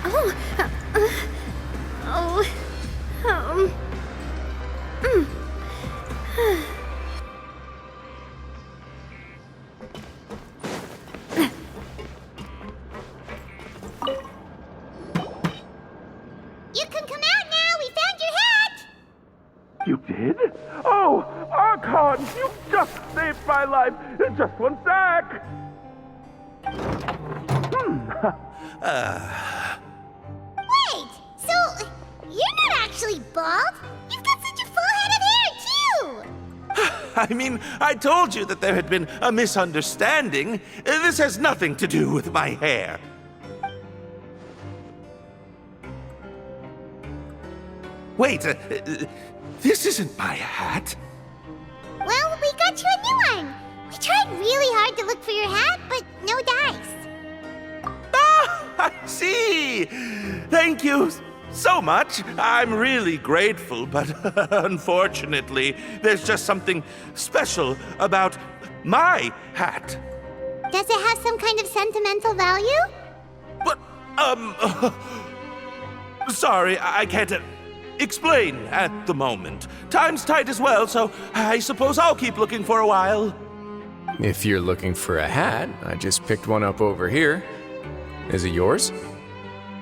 Oh. Oh. You can come out now. We found your hat. You did? Oh, Archon, you just saved my life. Just one sec. Wait, so you're not actually bald? You've got such a full head of hair, too! I mean, I told you that there had been a misunderstanding. This has nothing to do with my hair. Wait, this isn't my hat. Well, we got you a new one. We tried really hard to look for your hat, but no dice. Ah, I see. Thank you so much. I'm really grateful, but unfortunately, there's just something special about my hat. Does it have some kind of sentimental value? But, sorry, I can't explain at the moment. Time's tight as well, so I suppose I'll keep looking for a while. If you're looking for a hat, I just picked one up over here. Is it yours?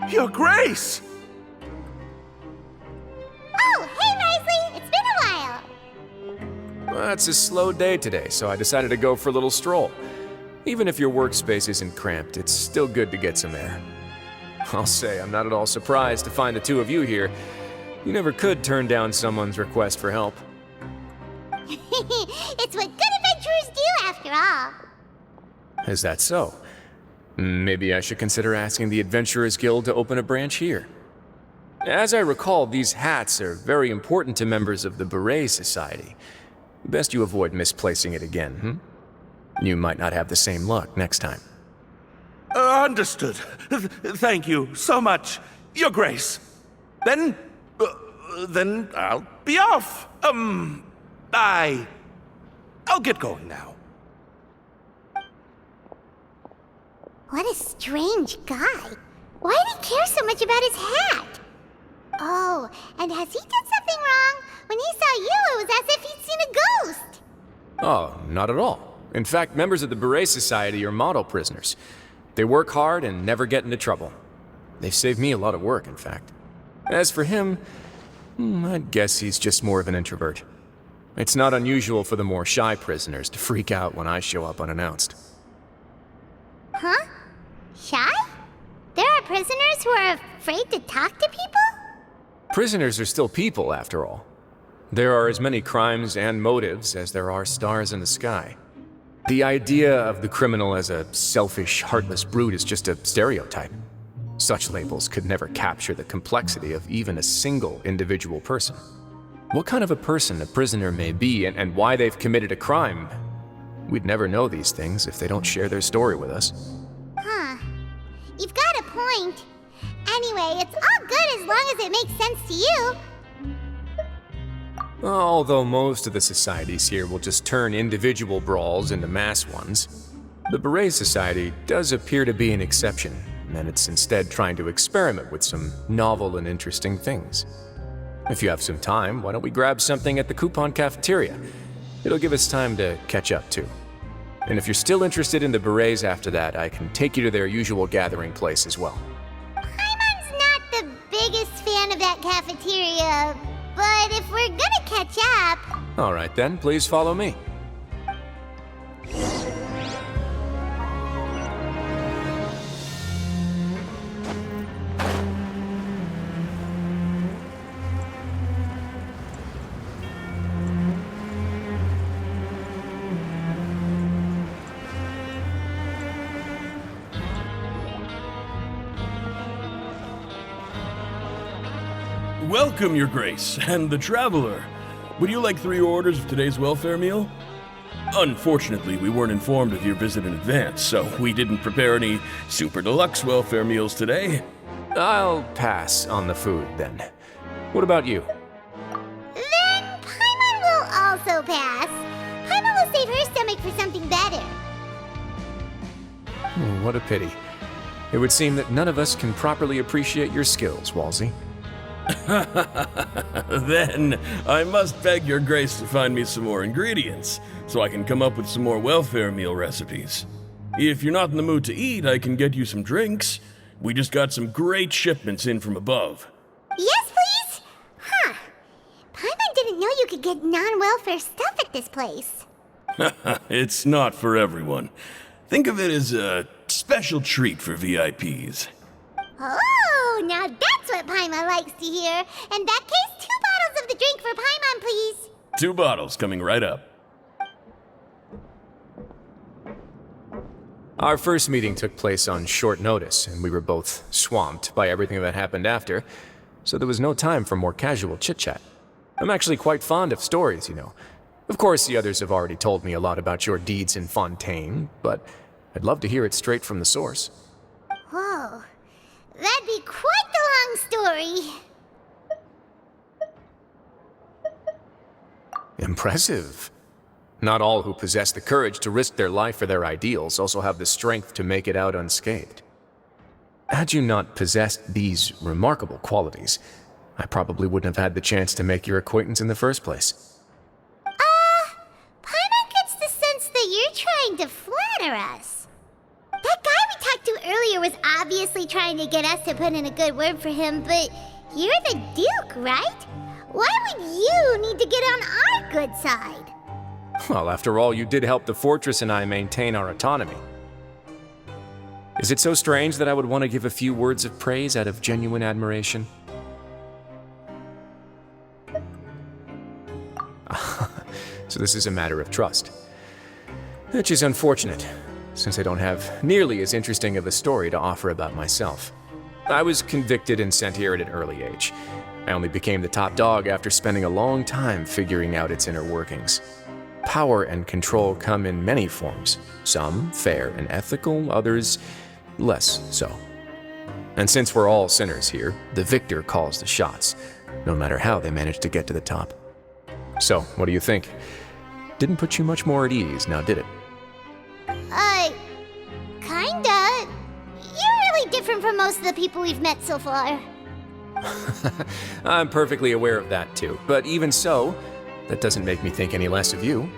Your Grace! Oh, hey, Wriothesley! It's been a while. Well, it's a slow day today, so I decided to go for a little stroll. Even if your workspace isn't cramped, it's still good to get some air. I'll say I'm not at all surprised to find the two of you here. You never could turn down someone's request for help. It's what good adventurers do, after all. Is that so? Maybe I should consider asking the Adventurers Guild to open a branch here. As I recall, these hats are very important to members of the Beret Society. Best you avoid misplacing it again, You might not have the same luck next time. Understood. Thank you so much, Your Grace. Then I'll be off. I'll get going now. What a strange guy. Why did he care so much about his hat? Oh, and has he done something wrong? When he saw you, it was as if he'd seen a ghost. Oh, not at all. In fact, members of the Beret Society are model prisoners. They work hard and never get into trouble. They've saved me a lot of work, in fact. As for him, I'd guess he's just more of an introvert. It's not unusual for the more shy prisoners to freak out when I show up unannounced. Huh? Shy? There are prisoners who are afraid to talk to people? Prisoners are still people, after all. There are as many crimes and motives as there are stars in the sky. The idea of the criminal as a selfish, heartless brute is just a stereotype. Such labels could never capture the complexity of even a single individual person. What kind of a person a prisoner may be and why they've committed a crime, we'd never know these things if they don't share their story with us. Huh. You've got a point. Anyway, it's all good as long as it makes sense to you. Although most of the societies here will just turn individual brawls into mass ones, the Beret Society does appear to be an exception, and it's instead trying to experiment with some novel and interesting things. If you have some time, why don't we grab something at the coupon cafeteria? It'll give us time to catch up too. And if you're still interested in the Berets after that, I can take you to their usual gathering place as well. Paimon's not the biggest fan of that cafeteria, but if we're gonna catch up... All right then, please follow me. Welcome, Your Grace, and the Traveler. Would you like 3 orders of today's welfare meal? Unfortunately, we weren't informed of your visit in advance, so we didn't prepare any super deluxe welfare meals today. I'll pass on the food then. What about you? Then Paimon will also pass. Paimon will save her stomach for something better. Oh, what a pity. It would seem that none of us can properly appreciate your skills, Walsey. Then I must beg your grace to find me some more ingredients, so I can come up with some more welfare meal recipes. If you're not in the mood to eat, I can get you some drinks. We just got some great shipments in from above. Yes, please? Huh. Paimon didn't know you could get non-welfare stuff at this place. It's not for everyone. Think of it as a special treat for VIPs. Oh, now that's what Paimon likes to hear. In that case, 2 bottles of the drink for Paimon, please. 2 bottles coming right up. Our first meeting took place on short notice, and we were both swamped by everything that happened after, so there was no time for more casual chit-chat. I'm actually quite fond of stories, you know. Of course, the others have already told me a lot about your deeds in Fontaine, but I'd love to hear it straight from the source. Whoa. That'd be quite the long story. Impressive. Not all who possess the courage to risk their life for their ideals also have the strength to make it out unscathed. Had you not possessed these remarkable qualities, I probably wouldn't have had the chance to make your acquaintance in the first place. Paimon gets the sense that you're trying to flatter us. That guy we talked to earlier was obviously trying to get us to put in a good word for him, but you're the Duke, right? Why would you need to get on our good side? Well, after all, you did help the fortress and I maintain our autonomy. Is it so strange that I would want to give a few words of praise out of genuine admiration? So this is a matter of trust. Which is unfortunate, since I don't have nearly as interesting of a story to offer about myself. I was convicted and sent here at an early age. I only became the top dog after spending a long time figuring out its inner workings. Power and control come in many forms, some fair and ethical, others less so. And since we're all sinners here, the victor calls the shots, no matter how they manage to get to the top. So, what do you think? Didn't put you much more at ease, now did it? Kinda. You're really different from most of the people we've met so far. I'm perfectly aware of that too, but even so, that doesn't make me think any less of you.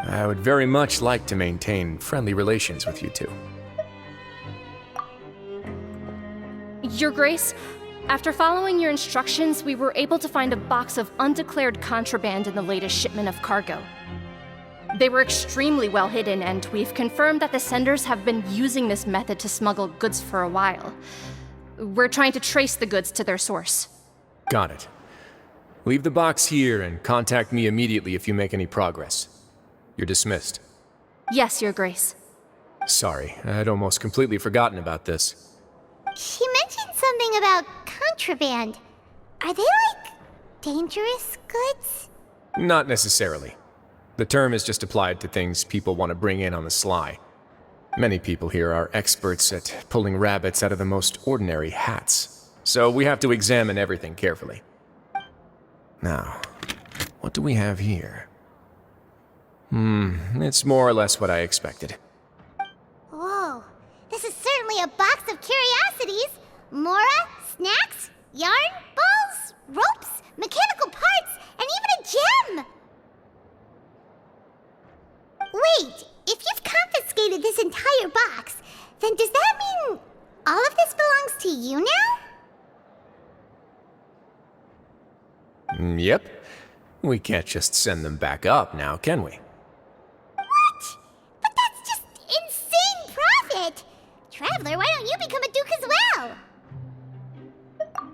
I would very much like to maintain friendly relations with you two. Your Grace, after following your instructions, we were able to find a box of undeclared contraband in the latest shipment of cargo. They were extremely well hidden, and we've confirmed that the senders have been using this method to smuggle goods for a while. We're trying to trace the goods to their source. Got it. Leave the box here and contact me immediately if you make any progress. You're dismissed. Yes, Your Grace. Sorry, I'd almost completely forgotten about this. She mentioned something about contraband. Are they dangerous goods? Not necessarily. The term is just applied to things people want to bring in on the sly. Many people here are experts at pulling rabbits out of the most ordinary hats, so we have to examine everything carefully. Now, what do we have here? It's more or less what I expected. Whoa, this is certainly a box of curiosities. Mora, snacks, yarn, balls, ropes, mechanical parts, and even a gem! Wait, if you've confiscated this entire box, then does that mean all of this belongs to you now? Yep. We can't just send them back up now, can we? What? But that's just insane profit! Traveler, why don't you become a duke as well?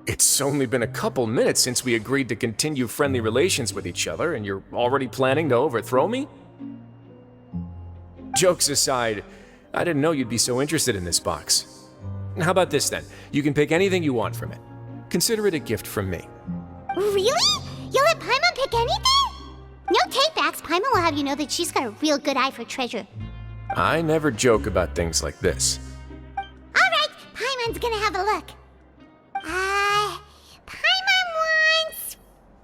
It's only been a couple minutes since we agreed to continue friendly relations with each other, and you're already planning to overthrow me? Jokes aside, I didn't know you'd be so interested in this box. How about this then? You can pick anything you want from it. Consider it a gift from me. Really? You'll let Paimon pick anything? No take-backs. Paimon will have you know that she's got a real good eye for treasure. I never joke about things like this. Alright, Paimon's gonna have a look. Paimon wants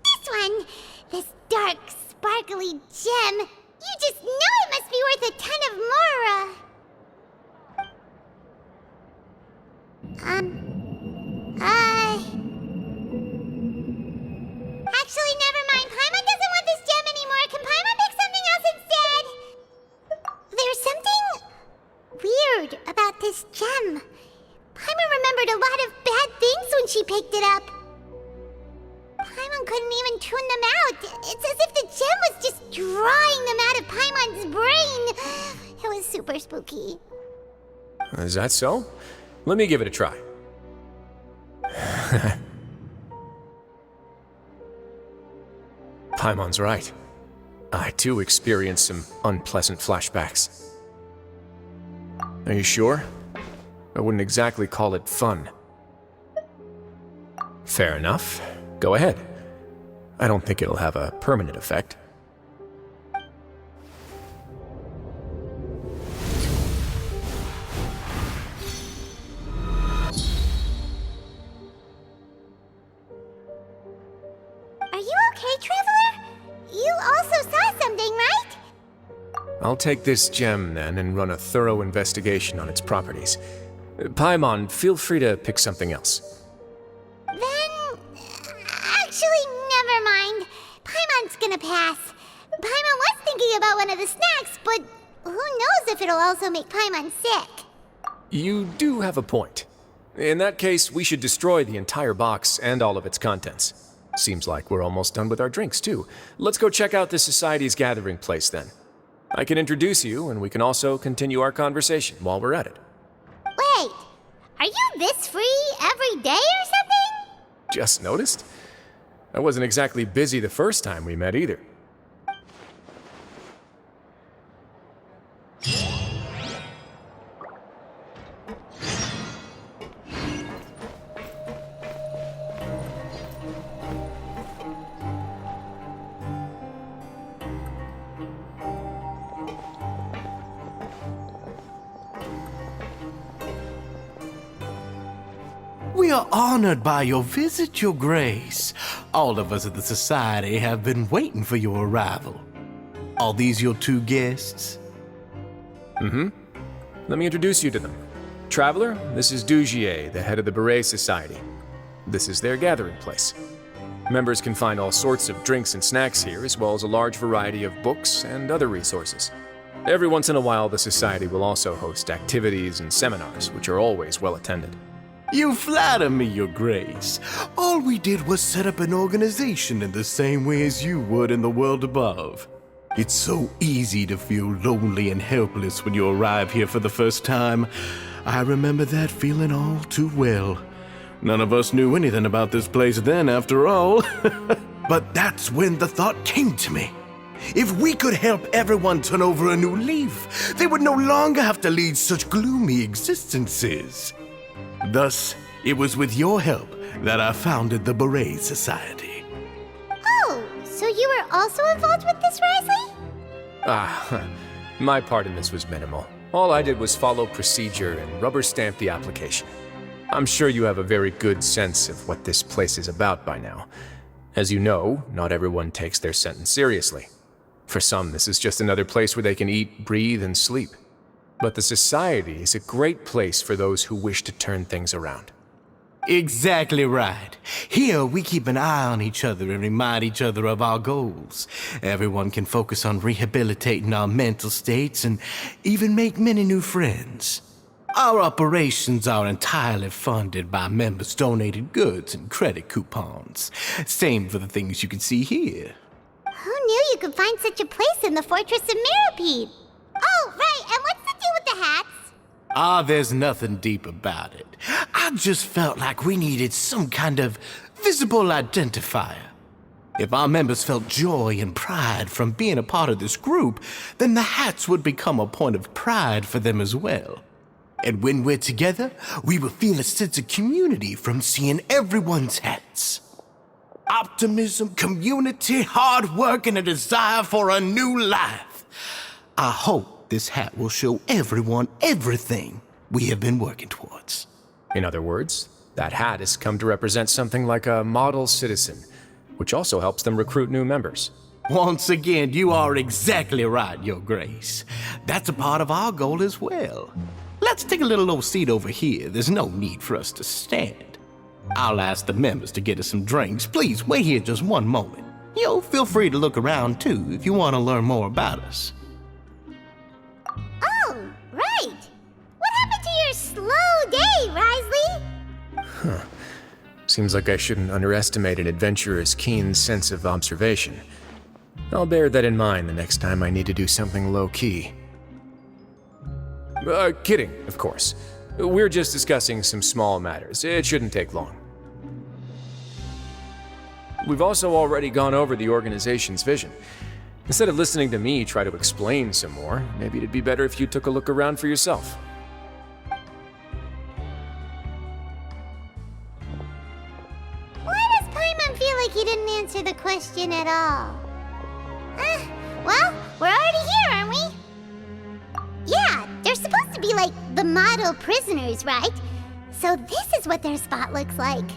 this one. This dark, sparkly gem. You just know it must be worth a ton of Mora. this gem. Paimon remembered a lot of bad things when she picked it up. Paimon couldn't even tune them out. It's as if the gem was just drawing them out of Paimon's brain. It was super spooky. Is that so? Let me give it a try. Paimon's right. I too experienced some unpleasant flashbacks. Are you sure? I wouldn't exactly call it fun. Fair enough. Go ahead. I don't think it'll have a permanent effect. Are you okay, Traveler? You also saw something, right? I'll take this gem then and run a thorough investigation on its properties. Paimon, feel free to pick something else. Then... actually, never mind. Paimon's gonna pass. Paimon was thinking about one of the snacks, but who knows if it'll also make Paimon sick. You do have a point. In that case, we should destroy the entire box and all of its contents. Seems like we're almost done with our drinks, too. Let's go check out the Society's gathering place, then. I can introduce you, and we can also continue our conversation while we're at it. Wait, are you this free every day or something? Just noticed? I wasn't exactly busy the first time we met either. We are honored by your visit, Your Grace. All of us at the Society have been waiting for your arrival. Are these your two guests? Let me introduce you to them. Traveler, this is Dugier, the head of the Beret Society. This is their gathering place. Members can find all sorts of drinks and snacks here, as well as a large variety of books and other resources. Every once in a while, the Society will also host activities and seminars, which are always well attended. You flatter me, Your Grace. All we did was set up an organization in the same way as you would in the world above. It's so easy to feel lonely and helpless when you arrive here for the first time. I remember that feeling all too well. None of us knew anything about this place then, after all. But that's when the thought came to me. If we could help everyone turn over a new leaf, they would no longer have to lead such gloomy existences. Thus, it was with your help that I founded the Beret Society. Oh, so you were also involved with this, Wriothesley? My part in this was minimal. All I did was follow procedure and rubber stamp the application. I'm sure you have a very good sense of what this place is about by now. As you know, not everyone takes their sentence seriously. For some, this is just another place where they can eat, breathe, and sleep. But the Society is a great place for those who wish to turn things around. Exactly right. Here, we keep an eye on each other and remind each other of our goals. Everyone can focus on rehabilitating our mental states and even make many new friends. Our operations are entirely funded by members' donated goods and credit coupons. Same for the things you can see here. Who knew you could find such a place in the Fortress of Mirapede? Oh, right, and what's the deal with the hats? There's nothing deep about it. I just felt like we needed some kind of visible identifier. If our members felt joy and pride from being a part of this group, then the hats would become a point of pride for them as well. And when we're together, we will feel a sense of community from seeing everyone's hats. Optimism, community, hard work, and a desire for a new life. I hope this hat will show everyone everything we have been working towards. In other words, that hat has come to represent something like a model citizen, which also helps them recruit new members. Once again, you are exactly right, Your Grace. That's a part of our goal as well. Let's take a little old seat over here. There's no need for us to stand. I'll ask the members to get us some drinks. Please wait here just one moment. Feel free to look around too if you want to learn more about us. Oh, right. What happened to your Seems like I shouldn't underestimate an adventurer's keen sense of observation. I'll bear that in mind the next time I need to do something low-key. Kidding, of course. We're just discussing some small matters. It shouldn't take long. We've also already gone over the organization's vision. Instead of listening to me try to explain some more, maybe it'd be better if you took a look around for yourself. Why does Paimon feel like he didn't answer the question at all? Well, we're already here, aren't we? Yeah, they're supposed to be like the model prisoners, right? So this is what their spot looks like.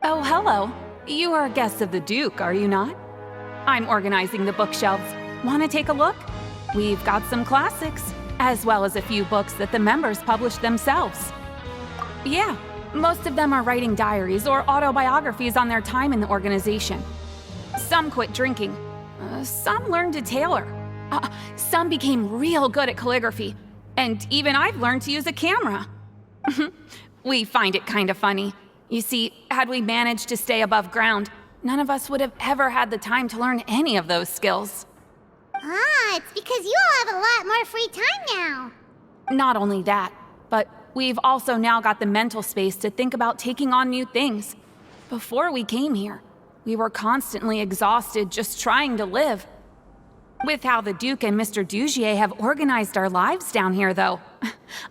Oh, hello. You are guests of the Duke, are you not? I'm organizing the bookshelves. Want to take a look? We've got some classics, as well as a few books that the members published themselves. Yeah, most of them are writing diaries or autobiographies on their time in the organization. Some quit drinking. Some learned to tailor. Some became real good at calligraphy. And even I've learned to use a camera. We find it kind of funny. You see, had we managed to stay above ground, none of us would have ever had the time to learn any of those skills. It's because you all have a lot more free time now. Not only that, but we've also now got the mental space to think about taking on new things. Before we came here, we were constantly exhausted just trying to live. With how the Duke and Mr. Dugier have organized our lives down here, though,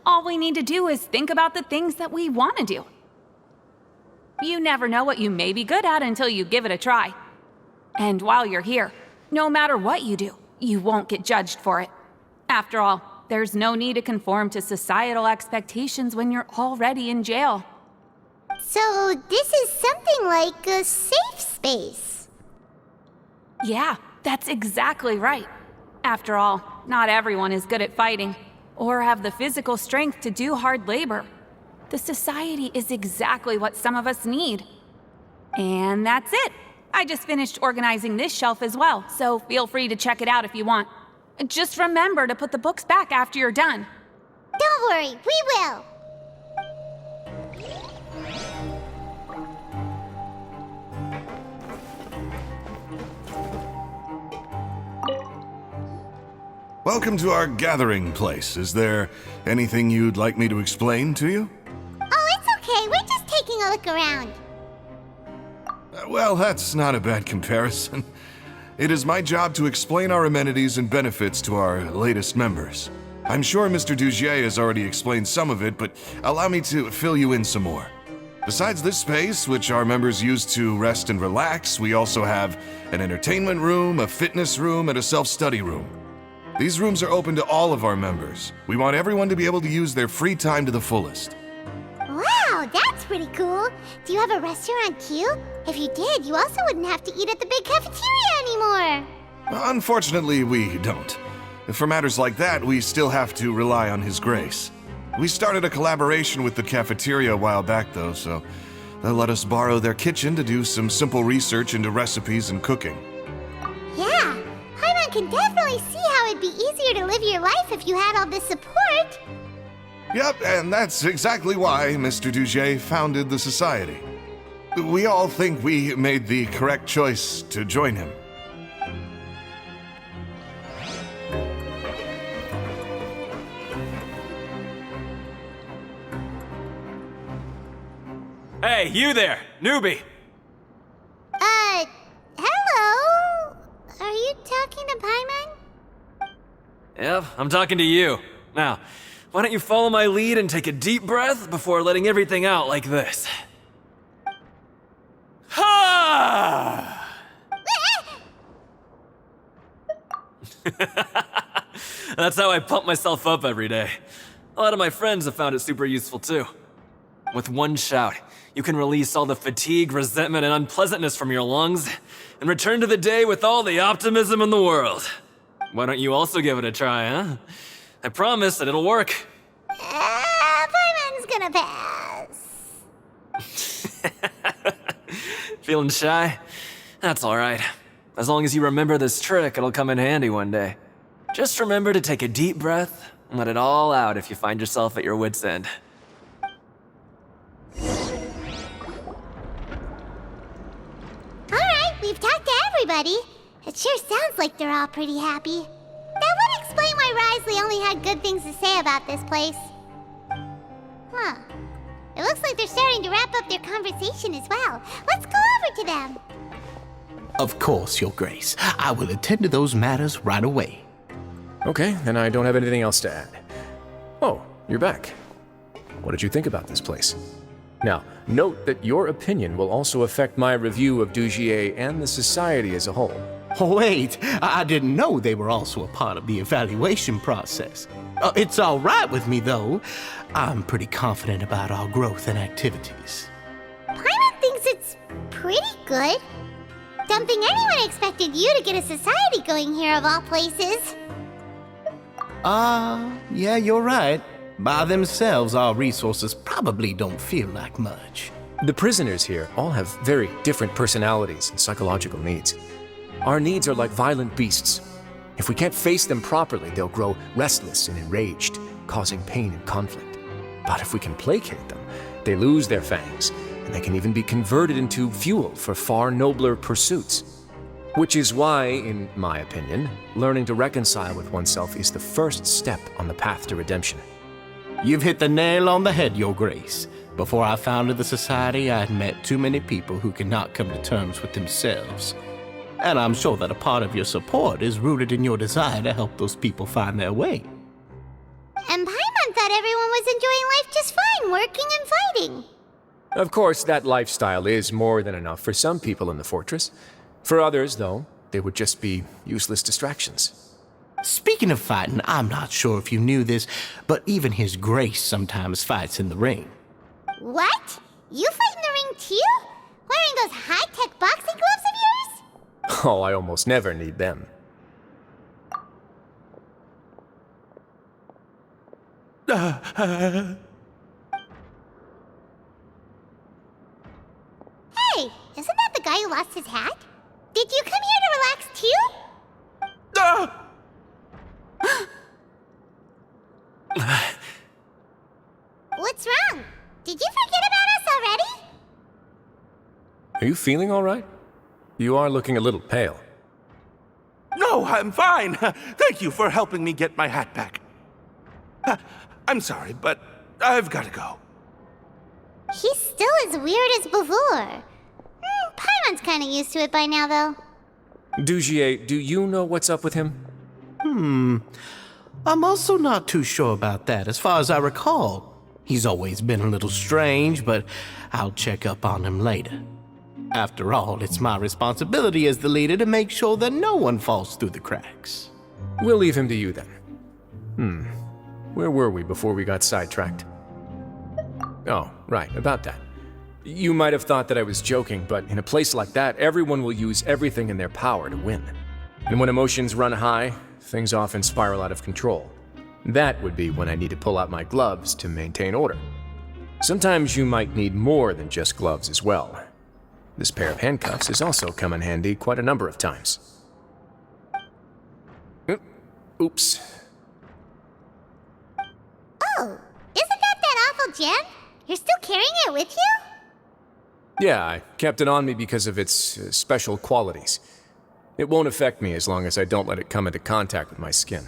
all we need to do is think about the things that we want to do. You never know what you may be good at until you give it a try. And while you're here, no matter what you do, you won't get judged for it. After all, there's no need to conform to societal expectations when you're already in jail. So this is something like a safe space. Yeah, that's exactly right. After all, not everyone is good at fighting, or have the physical strength to do hard labor. The society is exactly what some of us need. And that's it. I just finished organizing this shelf as well, so feel free to check it out if you want. Just remember to put the books back after you're done. Don't worry, we will. Welcome to our gathering place. Is there anything you'd like me to explain to you? Oh, it's okay. We're just taking a look around. Well, that's not a bad comparison. It is my job to explain our amenities and benefits to our latest members. I'm sure Mr. Dugier has already explained some of it, but allow me to fill you in some more. Besides this space, which our members use to rest and relax, we also have an entertainment room, a fitness room, and a self-study room. These rooms are open to all of our members. We want everyone to be able to use their free time to the fullest. Wow, that's pretty cool. Do you have a restaurant too? If you did, you also wouldn't have to eat at the big cafeteria anymore. Unfortunately, we don't. For matters like that, we still have to rely on His Grace. We started a collaboration with the cafeteria a while back, though, so they'll let us borrow their kitchen to do some simple research into recipes and cooking. Yeah, Paimon can definitely see how it'd be easier to live your life if you had all this support. Yep, and that's exactly why Mr. Dugier founded the society. We all think we made the correct choice to join him. Hey, you there, newbie! Hello? Are you talking to Paimon? Yep, I'm talking to you. Now, why don't you follow my lead and take a deep breath before letting everything out like this? Ha! That's how I pump myself up every day. A lot of my friends have found it super useful too. With one shout, you can release all the fatigue, resentment, and unpleasantness from your lungs and return to the day with all the optimism in the world. Why don't you also give it a try, huh? I promise that it'll work. Paimon's gonna pass. Feeling shy? That's alright. As long as you remember this trick, it'll come in handy one day. Just remember to take a deep breath and let it all out if you find yourself at your wit's end. Alright, we've talked to everybody. It sure sounds like they're all pretty happy. That would explain why Wriothesley only had good things to say about this place. Huh. It looks like they're starting to wrap up their conversation as well. Let's go over to them. Of course, Your Grace. I will attend to those matters right away. Okay, then I don't have anything else to add. Oh, you're back. What did you think about this place? Now, note that your opinion will also affect my review of Dugier and the Society as a whole. Wait, I didn't know they were also a part of the evaluation process. It's all right with me, though. I'm pretty confident about our growth and activities. Paimon thinks it's pretty good. Don't think anyone expected you to get a society going here of all places. Yeah, you're right. By themselves, our resources probably don't feel like much. The prisoners here all have very different personalities and psychological needs. Our needs are like violent beasts. If we can't face them properly, they'll grow restless and enraged, causing pain and conflict. But if we can placate them, they lose their fangs, and they can even be converted into fuel for far nobler pursuits. Which is why, in my opinion, learning to reconcile with oneself is the first step on the path to redemption. You've hit the nail on the head, Your Grace. Before I founded the Society, I had met too many people who could not come to terms with themselves. And I'm sure that a part of your support is rooted in your desire to help those people find their way. And Paimon thought everyone was enjoying life just fine, working and fighting. Of course, that lifestyle is more than enough for some people in the fortress. For others, though, they would just be useless distractions. Speaking of fighting, I'm not sure if you knew this, but even His Grace sometimes fights in the ring. What? You fight in the ring too? Wearing those high-tech boxing gloves of yours? Oh, I almost never need them. Hey, isn't that the guy who lost his hat? Did you come here to relax too? What's wrong? Did you forget about us already? Are you feeling all right? You are looking a little pale. No, I'm fine. Thank you for helping me get my hat back. I'm sorry, but I've got to go. He's still as weird as before. Paimon's kind of used to it by now, though. Dugier, do you know what's up with him? I'm also not too sure about that. As far as I recall, he's always been a little strange, but I'll check up on him later. After all, it's my responsibility as the leader to make sure that no one falls through the cracks. We'll leave him to you then. Where were we before we got sidetracked? Oh, right, about that. You might have thought that I was joking, but in a place like that, everyone will use everything in their power to win. And when emotions run high, things often spiral out of control. That would be when I need to pull out my gloves to maintain order. Sometimes you might need more than just gloves as well. This pair of handcuffs has also come in handy quite a number of times. Oops. Oh, isn't that awful gem? You're still carrying it with you? Yeah, I kept it on me because of its special qualities. It won't affect me as long as I don't let it come into contact with my skin.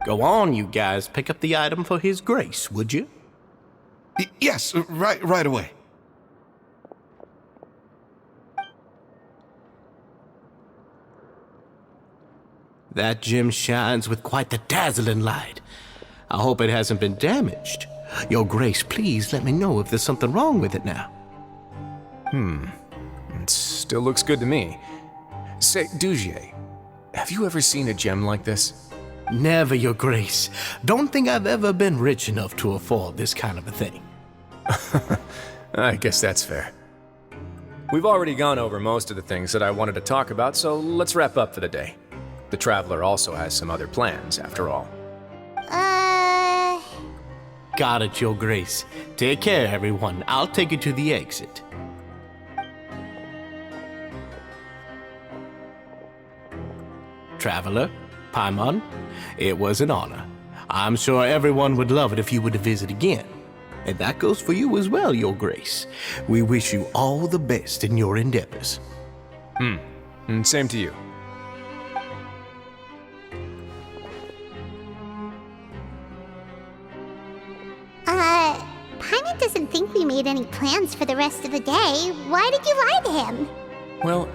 Go on, you guys. Pick up the item for His Grace, would you? Yes, right away. That gem shines with quite the dazzling light. I hope it hasn't been damaged. Your Grace, please let me know if there's something wrong with it now. It still looks good to me. Say, Dugier, have you ever seen a gem like this? Never, Your Grace. Don't think I've ever been rich enough to afford this kind of a thing. I guess that's fair. We've already gone over most of the things that I wanted to talk about, so let's wrap up for the day. The Traveler also has some other plans, after all. Got it, Your Grace. Take care, everyone. I'll take you to the exit. Traveler, Paimon, it was an honor. I'm sure everyone would love it if you were to visit again. And that goes for you as well, Your Grace. We wish you all the best in your endeavors. And same to you. Paimon doesn't think we made any plans for the rest of the day. Why did you lie to him? Well,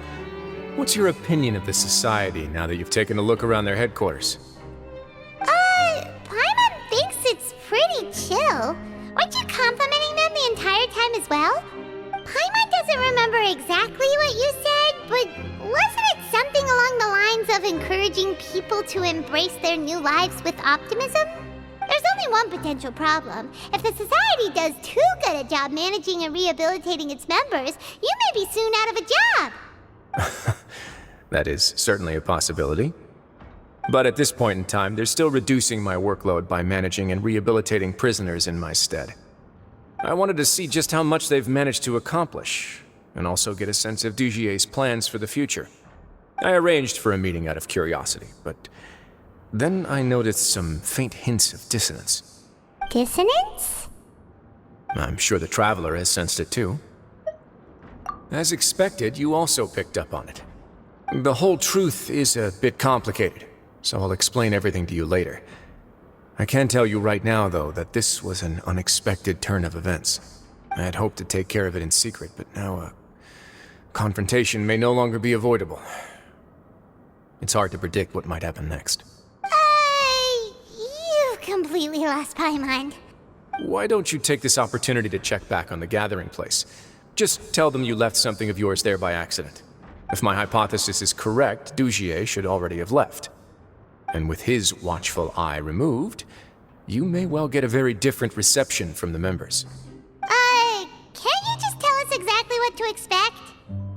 what's your opinion of the Society now that you've taken a look around their headquarters? Paimon thinks it's pretty chill. Weren't you complimenting them the entire time as well? Paimon doesn't remember exactly what you said, but wasn't it something along the lines of encouraging people to embrace their new lives with optimism? There's only one potential problem. If the Society does too good a job managing and rehabilitating its members, you may be soon out of a job. That is certainly a possibility. But at this point in time, they're still reducing my workload by managing and rehabilitating prisoners in my stead. I wanted to see just how much they've managed to accomplish, and also get a sense of Dugier's plans for the future. I arranged for a meeting out of curiosity, but then I noticed some faint hints of dissonance. Dissonance? I'm sure the Traveler has sensed it too. As expected, you also picked up on it. The whole truth is a bit complicated, so I'll explain everything to you later. I can tell you right now, though, that this was an unexpected turn of events. I had hoped to take care of it in secret, but now a confrontation may no longer be avoidable. It's hard to predict what might happen next. You've completely lost Paimon. Why don't you take this opportunity to check back on the gathering place? Just tell them you left something of yours there by accident. If my hypothesis is correct, Dugier should already have left. And with his watchful eye removed, you may well get a very different reception from the members. Can't you just tell us exactly what to expect?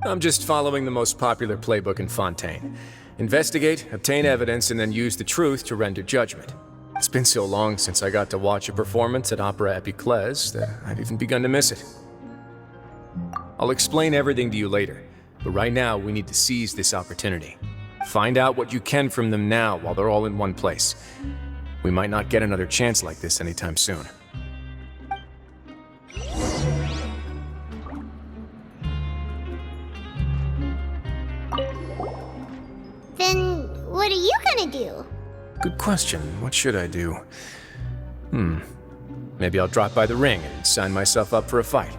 I'm just following the most popular playbook in Fontaine. Investigate, obtain evidence, and then use the truth to render judgment. It's been so long since I got to watch a performance at Opera Epiclese that I've even begun to miss it. I'll explain everything to you later, but right now we need to seize this opportunity. Find out what you can from them now while they're all in one place. We might not get another chance like this anytime soon. Then what are you gonna do? Good question. What should I do? Maybe I'll drop by the ring and sign myself up for a fight.